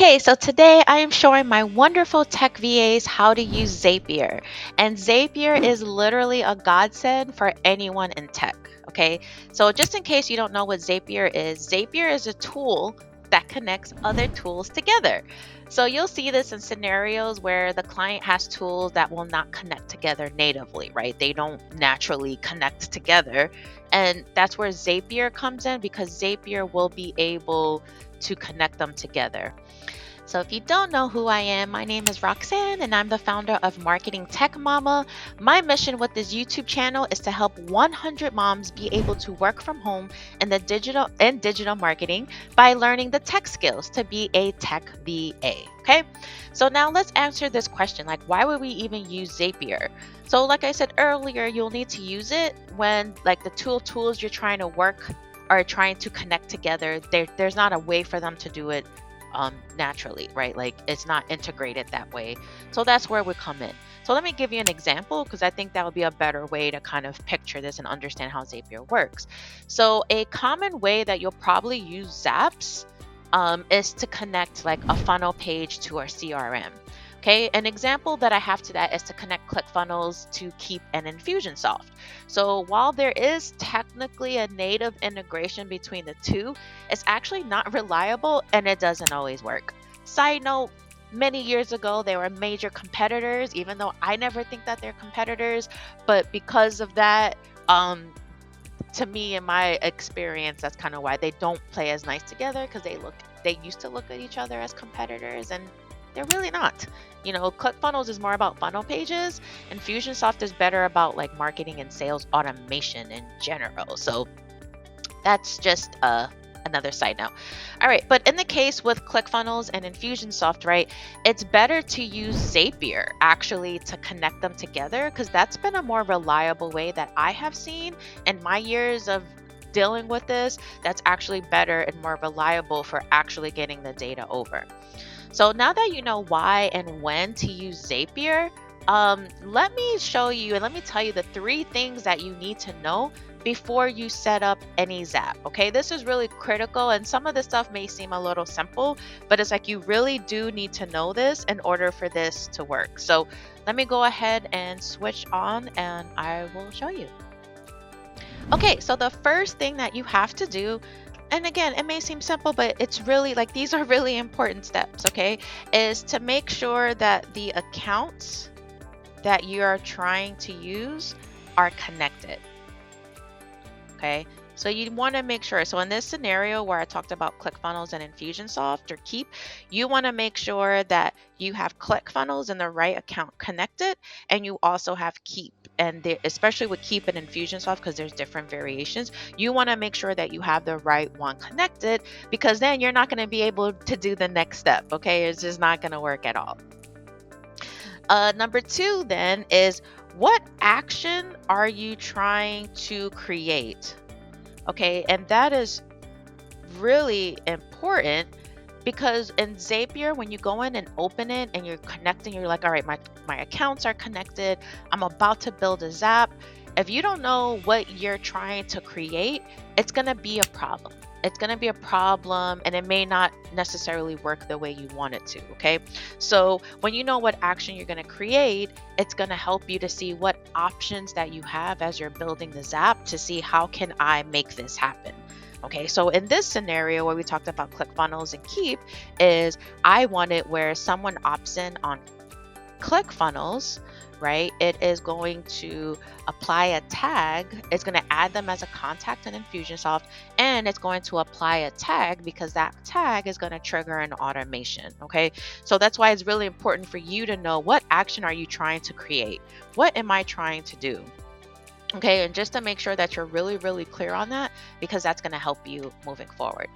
Okay, so today I am showing my wonderful tech VAs how to use Zapier. And Zapier is literally a godsend for anyone in tech. Okay, so just in case you don't know what Zapier is a tool that connects other tools together. So you'll see this in scenarios where the client has tools that will not connect together natively, right? They don't naturally connect together. And that's where Zapier comes in because Zapier will be able to connect them together. So, if you don't know who I am, my name is Roxanne and I'm the founder of Marketing Tech Mama. My mission with this YouTube channel is to help 100 moms be able to work from home in the digital marketing by learning the tech skills to be a tech VA. Okay? So, now let's answer this question, like why would we even use Zapier? So, like I said earlier, you'll need to use it when like the tools you're trying to work are trying to connect together. There's not a way for them to do it naturally, right? Like it's not integrated that way. So that's where we come in. So let me give you an example because I think that would be a better way to kind of picture this and understand how Zapier works. So a common way that you'll probably use Zaps is to connect like a funnel page to our CRM. Okay, an example that I have to that is to connect ClickFunnels to Keep and Infusionsoft. So while there is technically a native integration between the two, it's actually not reliable and it doesn't always work. Side note, many years ago, they were major competitors, even though I never think that they're competitors. But because of that, to me, in my experience, that's kind of why they don't play as nice together because they used to look at each other as competitors and they're really not. You know, ClickFunnels is more about funnel pages, and Fusionsoft is better about like marketing and sales automation in general. So that's just another side note. All right, but in the case with ClickFunnels and Infusionsoft, right, it's better to use Zapier actually to connect them together because that's been a more reliable way that I have seen in my years of dealing with this. That's actually better and more reliable for actually getting the data over. So now that you know why and when to use Zapier, let me show you and let me tell you the three things that you need to know before you set up any Zap. Okay, this is really critical, and some of the stuff may seem a little simple, but it's like you really do need to know this in order for this to work. So let me go ahead and switch on and I will show you. Okay, so the first thing that you have to do, and again, it may seem simple, but it's really like these are really important steps, okay, is to make sure that the accounts that you are trying to use are connected. Okay, so you want to make sure. So in this scenario where I talked about ClickFunnels and Infusionsoft or Keep, you want to make sure that you have ClickFunnels and the right account connected, and you also have Keep. And especially with Keep and Infusionsoft, because there's different variations, you want to make sure that you have the right one connected because then you're not going to be able to do the next step. Okay, it's just not going to work at all. Number two, then, is what action are you trying to create? Okay, and that is really important because in Zapier, when you go in and open it and you're connecting, you're like, all right, my accounts are connected. I'm about to build a Zap. If you don't know what you're trying to create, it's going to be a problem. It's going to be a problem and it may not necessarily work the way you want it to. Okay. So when you know what action you're going to create, it's going to help you to see what options that you have as you're building the Zap to see how can I make this happen. Okay, so in this scenario where we talked about ClickFunnels and Keep, is I want it where someone opts in on ClickFunnels, right? It is going to apply a tag. It's going to add them as a contact in Infusionsoft, and it's going to apply a tag because that tag is going to trigger an automation. Okay, so that's why it's really important for you to know what action are you trying to create? What am I trying to do? Okay, and just to make sure that you're really, really clear on that, because that's going to help you moving forward.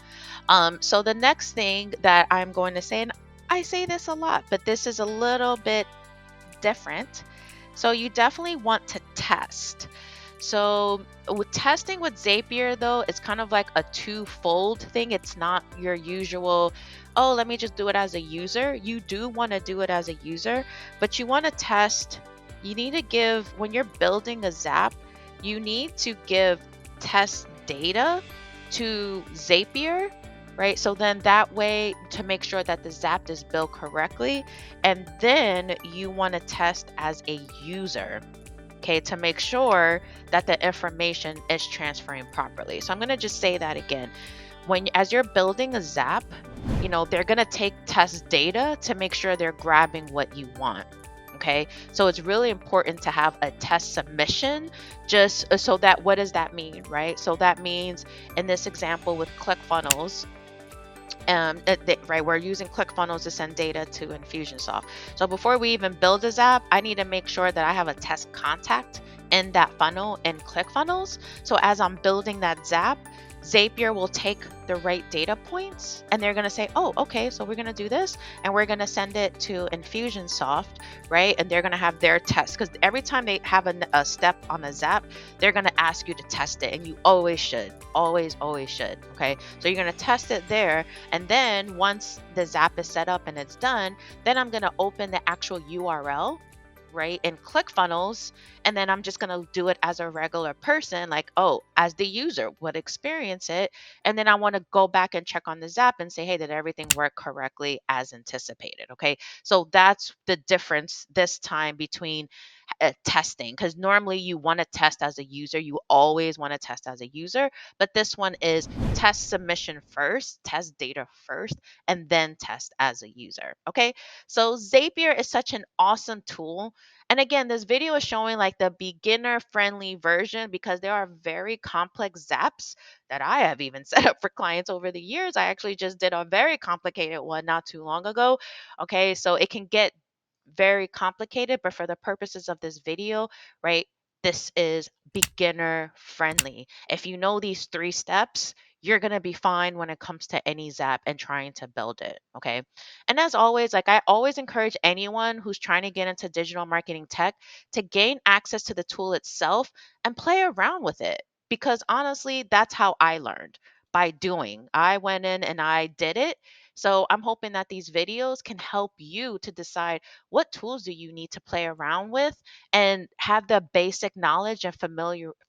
So the next thing that I'm going to say, and I say this a lot, but this is a little bit different. So you definitely want to test. So with testing with Zapier, though, it's kind of like a twofold thing. It's not your usual, oh, let me just do it as a user. You do want to do it as a user, but you want to test. You need to give, when you're building a Zap, you need to give test data to Zapier right? So then that way to make sure that the Zap is built correctly, and then you want to test as a user, okay, to make sure that the information is transferring properly. So I'm going to just say that again. When as you're building a Zap, they're going to take test data to make sure they're grabbing what you want. Okay, so it's really important to have a test submission, just so that, what does that mean, right? So that means in this example with ClickFunnels, right, we're using ClickFunnels to send data to Infusionsoft. So before we even build a Zap, I need to make sure that I have a test contact in that funnel in ClickFunnels. So as I'm building that Zap, Zapier will take the right data points and they're going to say, oh, okay, so we're going to do this and we're going to send it to Infusionsoft, right? And they're going to have their test, because every time they have a step on the Zap, they're going to ask you to test it. And you always should, always should. Okay. So you're going to test it there. And then once the Zap is set up and it's done, then I'm going to open the actual URL, right, in ClickFunnels, and then I'm just going to do it as a regular person, like, oh, as the user would experience it. And then I want to go back and check on the Zap and say, hey, did everything work correctly as anticipated? Okay. So that's the difference this time between testing, because normally you want to test as a user, you always want to test as a user, but this one is test submission first, test data first, and then test as a user. Okay, so Zapier is such an awesome tool. And again, this video is showing like the beginner friendly version, because there are very complex Zaps that I have even set up for clients over the years. I actually just did a very complicated one not too long ago. Okay, so it can get very complicated, but for the purposes of this video, right, this is beginner friendly. If you know these 3 steps, you're going to be fine when it comes to any Zap and trying to build it. Okay. And as always, like I always encourage anyone who's trying to get into digital marketing tech to gain access to the tool itself and play around with it. Because honestly, that's how I learned, by doing. I went in and I did it. So I'm hoping that these videos can help you to decide what tools do you need to play around with and have the basic knowledge and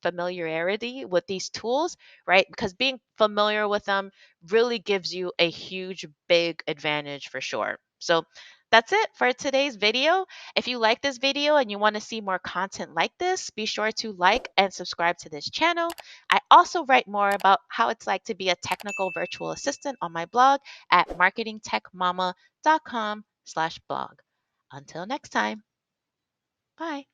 familiarity with these tools, right? Because being familiar with them really gives you a huge, big advantage for sure. So that's it for today's video. If you like this video and you want to see more content like this, be sure to like and subscribe to this channel. I also write more about how it's like to be a technical virtual assistant on my blog at marketingtechmama.com/blog. Until next time, bye.